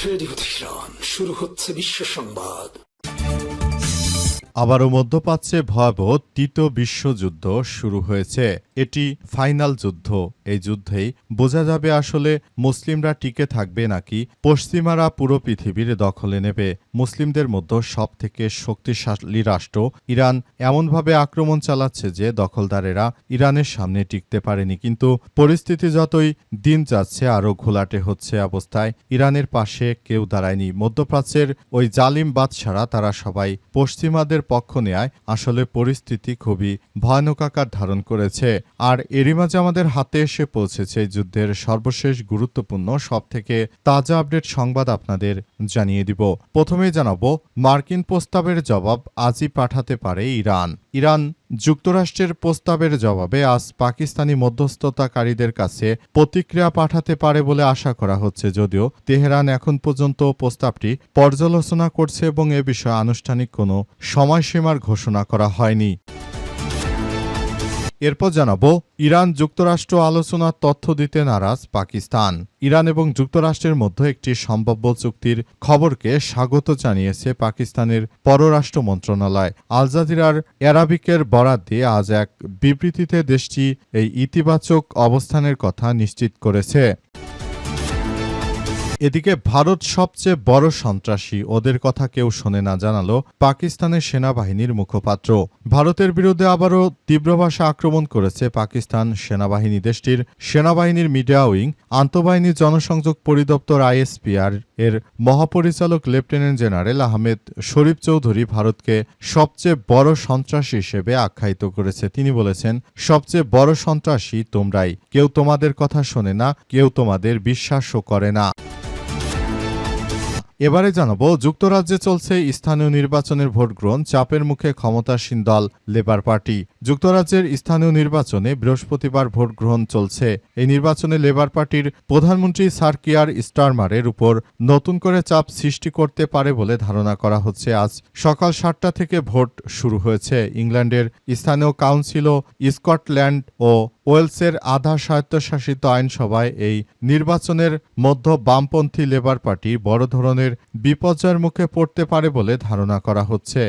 Radio Tehran, শুরু হচ্ছে বিশ্ব সংবাদ। আবারও মধ্যপ্রাচ্যে ভয়াবহ তৃতীয় বিশ্বযুদ্ধ শুরু হয়েছে। এটি ফাইনাল যুদ্ধ। এই যুদ্ধেই বোঝা যাবে আসলে মুসলিমরা টিকে থাকবে নাকি পশ্চিমারা পুরো পৃথিবীর দখলে নেবে। মুসলিমদের মধ্যে সবথেকে শক্তিশালী রাষ্ট্র ইরান এমনভাবে আক্রমণ চালাচ্ছে যে দখলদারেরা ইরানের সামনে টিকতে পারেনি। কিন্তু পরিস্থিতি যতই দিন যাচ্ছে আরও ঘোলাটে হচ্ছে অবস্থায় ইরানের পাশে কেউ দাঁড়ায়নি। মধ্যপ্রাচ্যের ওই জালিম বাদশারা তারা সবাই পশ্চিমাদের পক্ষ নেয়। আসলে পরিস্থিতি খুবই ভয়ানক আকার ধারণ করেছে। আর এরই মাঝে আমাদের হাতে এসে পৌঁছেছে যুদ্ধের সর্বশেষ গুরুত্বপূর্ণ সবথেকে তাজা আপডেট সংবাদ আপনাদের জানিয়ে দিব। প্রথমেই জানাবো, মার্কিন প্রস্তাবের জবাব আজই পাঠাতে পারে ইরান। ইরান যুক্তরাষ্ট্রের প্রস্তাবের জবাবে আজ পাকিস্তানি মধ্যস্থতাকারীদের কাছে প্রতিক্রিয়া পাঠাতে পারে বলে আশা করা হচ্ছে, যদিও তেহরান এখন পর্যন্ত প্রস্তাবটি পর্যালোচনা করছে এবং এ বিষয়ে আনুষ্ঠানিক কোনো সময়সীমার ঘোষণা করা হয়নি। এরপর জানাবো, ইরান যুক্তরাষ্ট্র আলোচনার তথ্য দিতে নারাজ পাকিস্তান। ইরান এবং যুক্তরাষ্ট্রের মধ্যে একটি সম্ভাব্য চুক্তির খবরকে স্বাগত জানিয়েছে পাকিস্তানের পররাষ্ট্র মন্ত্রণালয়। আল জাজিরার অ্যারাবিকের বরাত দিয়ে আজ এক বিবৃতিতে দেশটি এই ইতিবাচক অবস্থানের কথা নিশ্চিত করেছে। এদিকে ভারত সবচেয়ে বড় সন্ত্রাসী, ওদের কথা কেউ শোনে না, জানালো পাকিস্তানের সেনাবাহিনীর মুখপাত্র। ভারতের বিরুদ্ধে আবারও তীব্র ভাষা আক্রমণ করেছে পাকিস্তান সেনাবাহিনী। দেশটির সেনাবাহিনীর মিডিয়া উইং আন্তঃবাহিনী জনসংযোগ পরিদপ্তর আইএসপিআর এর মহাপরিচালক লেফটেন্যান্ট জেনারেল আহমেদ শরীফ চৌধুরী ভারতকে সবচেয়ে বড় সন্ত্রাসী হিসেবে আখ্যায়িত করেছে। তিনি বলেছেন, সবচেয়ে বড় সন্ত্রাসী তোমরাই, কেউ তোমাদের কথা শোনে না, কেউ তোমাদের বিশ্বাসও করে না। এবারে জানাবো, যুক্তরাজ্যে চলছে স্থানীয় নির্বাচনের ভোট গ্রহণ, চাপের মুখে ক্ষমতাসীন দল লেবার পার্টি। যুক্তরাজ্যের স্থানীয় নির্বাচনে বৃহস্পতিবার ভোট গ্রহণ চলছে। এই নির্বাচনে লেবার পার্টির প্রধানমন্ত্রী স্যার কিয়ার স্টারমারের উপর নতুন করে চাপ সৃষ্টি করতে পারে বলে ধারণা করা হচ্ছে। আজ সকাল ৭টা থেকে ভোট শুরু হয়েছে। ইংল্যান্ডের স্থানীয় কাউন্সিল ও স্কটল্যান্ড ও ওয়েলসের আধা স্বায়ত্তশাসিত আইনসভায় এই নির্বাচনের মধ্যে বামপন্থী লেবার পার্টি বড় ধরনের বিপর্যয়ের মুখে পড়তে পারে বলে ধারণা করা হচ্ছে।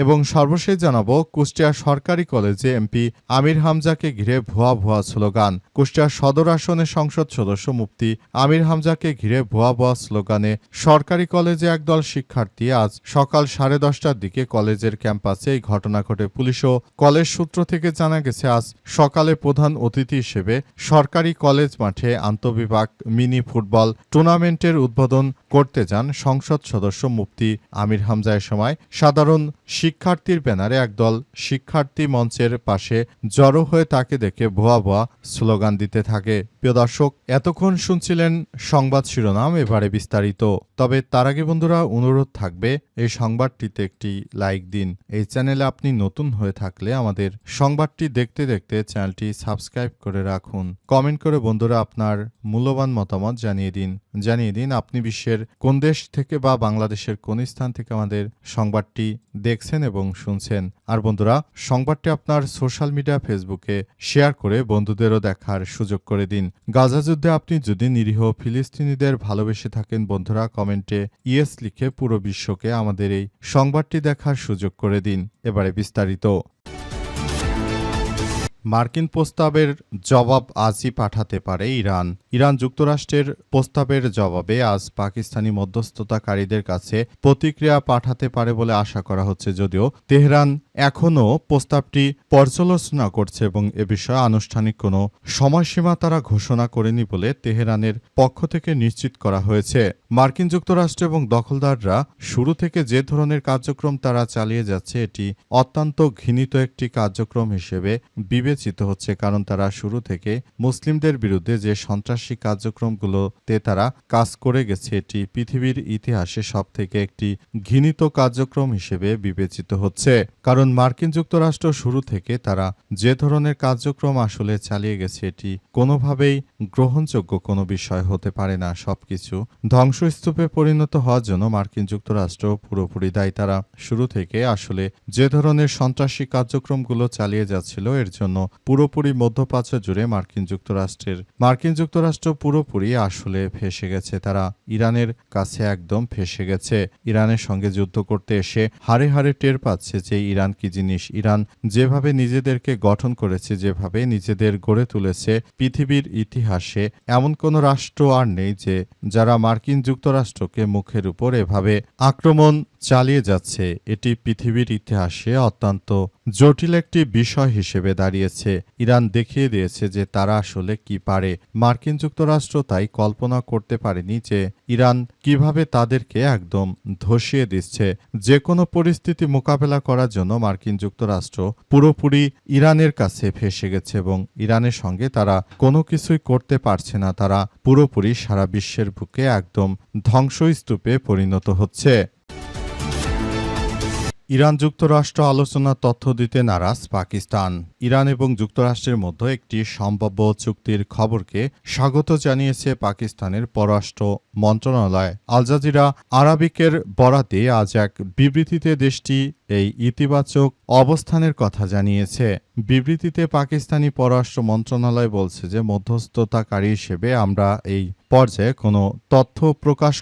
এবং সর্বশেষ জানাবো, কুষ্টিয়া সরকারি কলেজে এমপি আমির হামজাকে ঘিরে ভুয়া স্লোগান। কুষ্টিয়া সদর আসনের সংসদ সদস্য মুফতি আমির হামজাকে ঘিরে ভুয়া স্লোগানে সরকারি কলেজে একদল শিক্ষার্থী আজ সকাল 10:30টার দিকে কলেজের ক্যাম্পাসে এই ঘটনা ঘটে। পুলিশ ও কলেজ সূত্র থেকে জানা গেছে, আজ সকালে প্রধান অতিথি হিসেবে সরকারি কলেজ মাঠে আন্তঃবিভাগ মিনি ফুটবল টুর্নামেন্টের উদ্বোধন করতে যান সংসদ সদস্য মুফতি আমির হামজা। এ সময় সাধারণ শিক্ষার্থীর ব্যানারে একদল শিক্ষার্থী মঞ্চের পাশে জড়ো হয়ে তাকে দেখে ভুয়া স্লোগান দিতে থাকে। প্রিয় দর্শক, এতক্ষণ শুনছিলেন সংবাদ শিরোনাম, এবারে বিস্তারিত। তবে তার আগে বন্ধুরা, অনুরোধ থাকবে এই সংবাদটিতে একটি লাইক দিন। এই চ্যানেলে আপনি নতুন হয়ে থাকলে আমাদের সংবাদটি দেখতে দেখতে চ্যানেলটি সাবস্ক্রাইব করে রাখুন। কমেন্ট করে বন্ধুরা আপনার মূল্যবান মতামত জানিয়ে দিন আপনি বিশ্বের কোন দেশ থেকে বা বাংলাদেশের কোন স্থান থেকে আমাদের সংবাদটি দেখছেন এবং শুনছেন। আর বন্ধুরা, সংবাদটি আপনার সোশ্যাল মিডিয়া ফেসবুকে শেয়ার করে বন্ধুদেরও দেখার সুযোগ করে দিন। গাজা যুদ্ধে আপনি যদি নিরীহ ফিলিস্তিনিদের ভালোবেসে থাকেন বন্ধুরা, কমেন্টে ইয়েস লিখে পুরো বিশ্বকে আমাদের এই সংবাদটি দেখার সুযোগ করে দিন। এবারে বিস্তারিত। মার্কিন প্রস্তাবের জবাব আজই পাঠাতে পারে ইরান। ইরান যুক্তরাষ্ট্রের প্রস্তাবের জবাবে আজ পাকিস্তানি মধ্যস্থতাকারীদের কাছে প্রতিক্রিয়া পাঠাতে পারে বলে আশা করা হচ্ছে, যদিও তেহরান এখনও প্রস্তাবটি পর্যালোচনা করছে এবং এ বিষয়ে আনুষ্ঠানিক কোনো সময়সীমা তারা ঘোষণা করেনি বলে তেহরানের পক্ষ থেকে নিশ্চিত করা হয়েছে। মার্কিন যুক্তরাষ্ট্র এবং দখলদাররা শুরু থেকে যে ধরনের কার্যক্রম তারা চালিয়ে যাচ্ছে, এটি অত্যন্ত ঘৃণিত একটি কার্যক্রম হিসেবে বিবেচিত হচ্ছে, কারণ তারা শুরু থেকে মুসলিমদের বিরুদ্ধে যে সন্ত্রাসী কার্যক্রমগুলোতে তারা কাজ করে গেছে, এটি পৃথিবীর ইতিহাসে সবথেকে একটি ঘৃণিত কার্যক্রম হিসেবে বিবেচিত হচ্ছে। কারণ মার্কিন যুক্তরাষ্ট্র শুরু থেকে তারা যে ধরনের কার্যক্রম আসলে চালিয়ে গেছে, এটি কোনোভাবেই গ্রহণযোগ্য কোনো বিষয় হতে পারে না। সবকিছু ধ্বংসস্তূপে পরিণত হওয়ার জন্য মার্কিন যুক্তরাষ্ট্র পুরোপুরি দায়ী। তারা শুরু থেকে আসলে যে ধরনের সন্ত্রাসী কার্যক্রমগুলো চালিয়ে যাচ্ছিল, এর জন্য পুরোপুরি মধ্যপ্রাচ্য জুড়ে মার্কিন যুক্তরাষ্ট্রের যুক্তরাষ্ট্র পুরোপুরি আসলে ফেঁসে গেছে। তারা ইরানের কাছে একদম ফেঁসে গেছে। ইরানের সঙ্গে যুদ্ধ করতে এসে হাড়ে হাড়ে টের পাচ্ছে যে ইরান কি জিনিস। ইরান যেভাবে নিজেদেরকে গঠন করেছে, যেভাবে নিজেদের গড়ে তুলেছে, পৃথিবীর ইতিহাসে এমন কোনো রাষ্ট্র আর নেই যে যারা মার্কিন যুক্তরাষ্ট্রকে মুখের উপর এভাবে আক্রমণ চালিয়ে যাচ্ছে। এটি পৃথিবীর ইতিহাসে অত্যন্ত জটিল একটি বিষয় হিসেবে দাঁড়িয়েছে। ইরান দেখিয়ে দিয়েছে যে তারা আসলে কি পারে। মার্কিন যুক্তরাষ্ট্র তাই কল্পনা করতে পারেনি যে ইরান কিভাবে তাদেরকে একদম ধসিয়ে দিচ্ছে। যে কোনো পরিস্থিতি মোকাবেলা করার জন্য মার্কিন যুক্তরাষ্ট্র পুরোপুরি ইরানের কাছে ফেঁসে গেছে এবং ইরানের সঙ্গে তারা কোনো কিছুই করতে পারছে না। তারা পুরোপুরি সারা বিশ্বের বুকে একদম ধ্বংসস্তূপে পরিণত হচ্ছে। ইরান যুক্তরাষ্ট্র আলোচনা তথ্য দিতে নারাজ পাকিস্তান। ইরান এবং যুক্তরাষ্ট্রের মধ্যে একটি সম্ভাব্য চুক্তির খবরকে স্বাগত জানিয়েছে পাকিস্তানের পররাষ্ট্র মন্ত্রণালয়। আল জাজিরা আরাবিকের বরাতে আজ এক বিবৃতিতে দেশটি এই ইতিবাচক অবস্থানের কথা জানিয়েছে। বিবৃতিতে পাকিস্তানি পররাষ্ট্র মন্ত্রণালয় বলছে যে মধ্যস্থতাকারী হিসেবে আমরা এই পর্যায়ে কোনো তথ্য প্রকাশ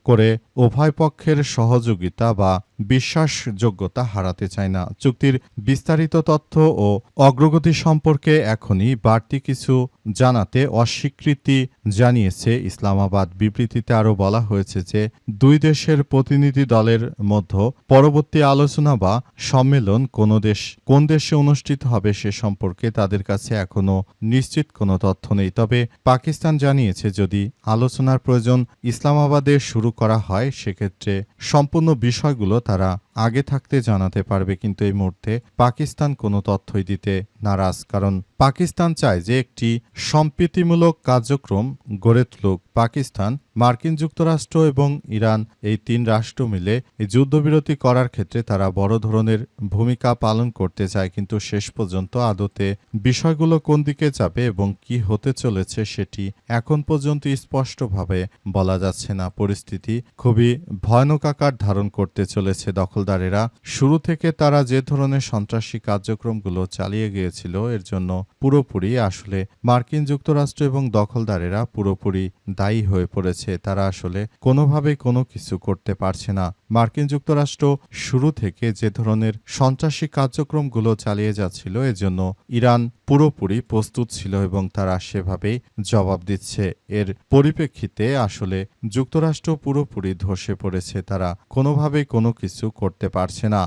করে উভয় পক্ষের সহযোগিতা বা বিশ্বাসযোগ্যতা হারাতে চায় না। চুক্তির বিস্তারিত তথ্য ও অগ্রগতি সম্পর্কে এখনই বাড়তি কিছু জানাতে অস্বীকৃতি জানিয়েছে ইসলামাবাদ। বিবৃতিতে আরও বলা হয়েছে যে দুই দেশের প্রতিনিধি দলের মধ্যে পরবর্তী আলোচনা বা সম্মেলন কোন দেশে অনুষ্ঠিত হবে সে সম্পর্কে তাদের কাছে এখনও নিশ্চিত কোনো তথ্য নেই। তবে পাকিস্তান জানিয়েছে যদি আলোচনার প্রয়োজন ইসলামাবাদে শুরু করা হয় সেক্ষেত্রে সম্পূর্ণ বিষয়গুলো তারা আগে থাকতে জানাতে পারবে। কিন্তু এই মুহূর্তে পাকিস্তান কোনো তথ্যই দিতে নারাজ, কারণ পাকিস্তান চায় যে একটি সম্প্রীতিমূলক কার্যক্রম গড়ে তুলুক। পাকিস্তান, মার্কিন যুক্তরাষ্ট্র এবং ইরান এই তিন রাষ্ট্র মিলে এই যুদ্ধবিরতি করার ক্ষেত্রে তারা বড় ধরনের ভূমিকা পালন করতে চায়। কিন্তু শেষ পর্যন্ত আদতে বিষয়গুলো কোন দিকে যাবে এবং কি হতে চলেছে সেটি এখন পর্যন্ত স্পষ্টভাবে বলা যাচ্ছে না। পরিস্থিতি খুবই ভয়ানক আকার ধারণ করতে চলেছে। দখলদারেরা শুরু থেকে তারা যে ধরনের সন্ত্রাসী কার্যক্রমগুলো চালিয়ে গিয়েছিল এর জন্য পুরোপুরি আসলে মার্কিন যুক্তরাষ্ট্র এবং দখলদারেরা পুরোপুরি দায়ী হয়ে পড়েছে। তারা আসলে কোনোভাবেই কোনো কিছু করতে পারছে না। মার্কিন যুক্তরাষ্ট্র শুরু থেকে যে ধরনের সন্ত্রাসী কার্যক্রমগুলো চালিয়ে যাচ্ছিল এজন্য ইরান পুরোপুরি প্রস্তুত ছিল এবং তারা সেভাবেই জবাব দিচ্ছে। এর পরিপ্রেক্ষিতে আসলে যুক্তরাষ্ট্র পুরোপুরি ধসে পড়েছে। তারা কোনোভাবেই কোনো কিছু করতে পারছে না।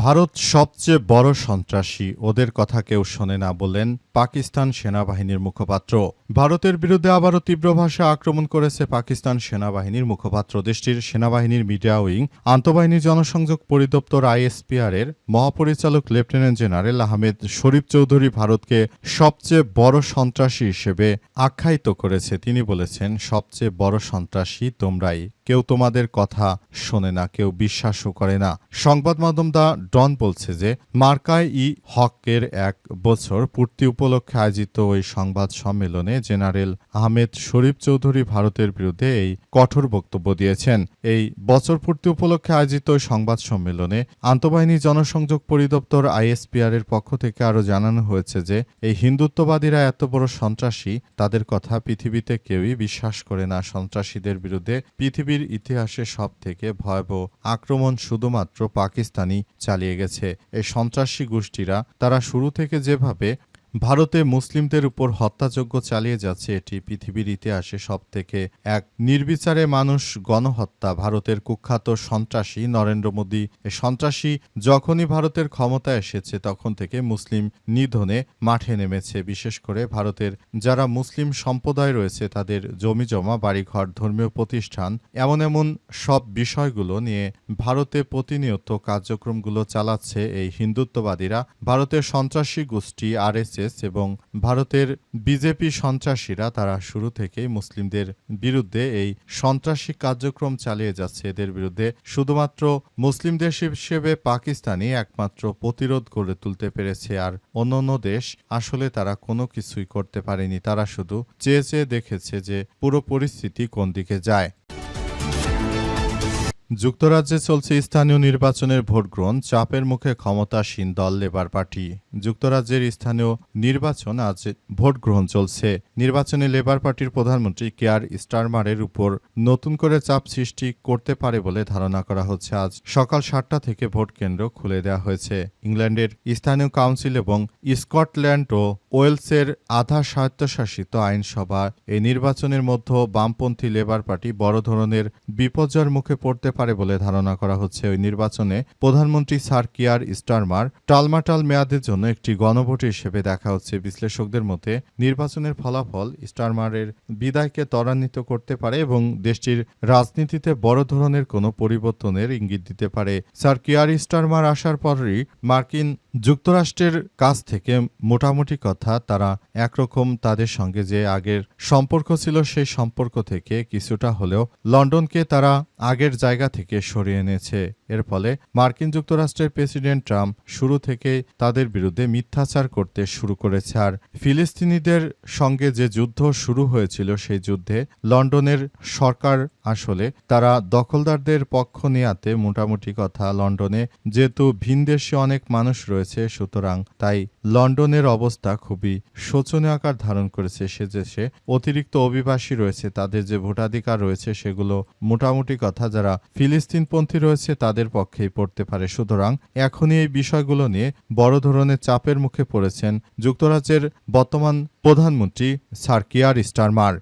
ভারত সবচেয়ে বড় সন্ত্রাসী, ওদের কথা কেউ শোনে না বললেন পাকিস্তান সেনাবাহিনীর মুখপাত্র। ভারতের বিরুদ্ধে আবারও তীব্র ভাষায় আক্রমণ করেছে পাকিস্তান সেনাবাহিনীর মুখপাত্র। দেশটির সেনাবাহিনীর মিডিয়া উইং আন্তঃবাহিনী জনসংযোগ পরিদপ্তর ISPR এর মহাপরিচালক লেফটেন্যান্ট জেনারেল আহমেদ শরীফ চৌধুরী ভারতকে সবচেয়ে বড় সন্ত্রাসী হিসেবে আখ্যায়িত করেছে। তিনি বলেছেন, সবচেয়ে বড় সন্ত্রাসী তোমরাই, কেউ তোমাদের কথা শোনে না, কেউ বিশ্বাসও করে না। সংবাদ মাধ্যম দ্য ডন বলছে যে মার্কায় ই হকের 1 বছর পূর্তি উপলক্ষে আয়োজিত ওই সংবাদ সম্মেলনে জেনারেল আহমেদ শরীফ চৌধুরী ভারতের বিরুদ্ধে এই কঠোর বক্তব্য দিয়েছেন। এই বছর পূর্তি উপলক্ষে আয়োজিত ওই সংবাদ সম্মেলনে আন্তঃবাহিনী জনসংযোগ পরিদপ্তর ISPR এর পক্ষ থেকে আরও জানানো হয়েছে যে এই হিন্দুত্ববাদীরা এত বড় সন্ত্রাসী, তাদের কথা পৃথিবীতে কেউই বিশ্বাস করে না। সন্ত্রাসীদের বিরুদ্ধে পৃথিবীর ইতিহাসে সবথেকে ভয়াবহ আক্রমণ শুধুমাত্র পাকিস্তানই চালিয়ে গেছে। এই সন্ত্রাসী গোষ্ঠীরা তারা শুরু থেকে যেভাবে ভারতে মুসলিমদের উপর হত্যাযজ্ঞ চালিয়ে যাচ্ছে এটি পৃথিবীর ইতিহাসে সবথেকে এক নির্বিচারে মানুষ গণহত্যা। ভারতের কুখ্যাত সন্ত্রাসী নরেন্দ্র মোদী সন্ত্রাসী যখনই ভারতের ক্ষমতায় এসেছে তখন থেকে মুসলিম নিধনে মাঠে নেমেছে। বিশেষ করে ভারতের যারা মুসলিম সম্প্রদায় রয়েছে তাদের জমিজমা, বাড়িঘর, ধর্মীয় প্রতিষ্ঠান, এমন সব বিষয়গুলো নিয়ে ভারতে প্রতিনিয়ত কার্যক্রমগুলো চালাচ্ছে এই হিন্দুত্ববাদীরা। ভারতের সন্ত্রাসী গোষ্ঠী RSS এবং ভারতের বিজেপি সন্ত্রাসীরা তারা শুরু থেকেই মুসলিমদের বিরুদ্ধে এই সন্ত্রাসী কার্যক্রম চালিয়ে যাচ্ছে। এদের বিরুদ্ধে শুধুমাত্র মুসলিম দেশ হিসেবে পাকিস্তানই একমাত্র প্রতিরোধ গড়ে তুলতে পেরেছে, আর অন্যান্য দেশ আসলে তারা কোনো কিছুই করতে পারেনি। তারা শুধু চেয়ে চেয়ে দেখেছে যে পুরো পরিস্থিতি কোন দিকে যায়। যুক্তরাজ্যে চলছে স্থানীয় নির্বাচনের ভোট গ্রহণ, চাপের মুখে ক্ষমতাসীন দল লেবার পার্টি। যুক্তরাজ্যের স্থানীয় নির্বাচন আজ ভোট গ্রহণ চলছে। নির্বাচনে লেবার পার্টির প্রধানমন্ত্রী কেয়ার স্টারমারের উপর নতুন করে চাপ সৃষ্টি করতে পারে বলে ধারণা করা হচ্ছে। আজ সকাল 7টা থেকে ভোট কেন্দ্র খুলে দেওয়া হয়েছে। ইংল্যান্ডের স্থানীয় কাউন্সিল এবং স্কটল্যান্ড ও ওয়েলসের আধা স্বায়ত্তশাসিত আইনসভা এই নির্বাচনের মধ্যে বামপন্থী লেবার পার্টি বড় ধরনের বিপর্যয়ের মুখে পড়তে পারে বলে ধারণা করা হচ্ছে। ওই নির্বাচনে প্রধানমন্ত্রী স্যার কিয়ার স্টারমার টালমাটাল মেয়াদের জন্য একটি গণভোট হিসেবে দেখা হচ্ছে। বিশ্লেষকদের মতে নির্বাচনের ফলাফল স্টারমারের বিদায়কে ত্বরান্বিত করতে পারে এবং দেশটির রাজনীতিতে বড় ধরনের কোনো পরিবর্তনের ইঙ্গিত দিতে পারে। স্যার কিয়ার স্টারমার আসার পরই মার্কিন যুক্তরাষ্ট্রের কাছ থেকে মোটামুটি কথা তারা একরকম তাদের সঙ্গে যে আগের সম্পর্ক ছিল সেই সম্পর্ক থেকে কিছুটা হলেও লন্ডনকে তারা আগের জায়গা থেকে সরিয়ে এনেছে। এর ফলে মার্কিন যুক্তরাষ্ট্রের প্রেসিডেন্ট ট্রাম্প শুরু থেকে তাদের বিরুদ্ধে মিথ্যাচার করতে শুরু করেছে। আর ফিলিস্তিনিদের সঙ্গে যে যুদ্ধ শুরু হয়েছিল সেই যুদ্ধে লন্ডনের সরকার আসলে তারা দখলদারদের পক্ষ নেয়াতে মোটামুটি কথা লন্ডনে যেহেতু ভিনদেশে অনেক মানুষ রয়েছে, সুতরাং তাই লন্ডনের অবস্থা খুবই শোচনীয় আকার ধারণ করেছে। সে দেশে অতিরিক্ত অভিবাসী রয়েছে, তাদের যে ভোটাধিকার রয়েছে সেগুলো মোটামুটি কথা যারা ফিলিস্তিনপন্থী রয়েছে তাদের পক্ষেই পড়তে পারে। সুতরাং এখনই এই বিষয়গুলো নিয়ে বড় ধরনের চাপের মুখে পড়েছেন যুক্তরাজ্যের বর্তমান প্রধানমন্ত্রী স্যার কিয়ার স্টারমার।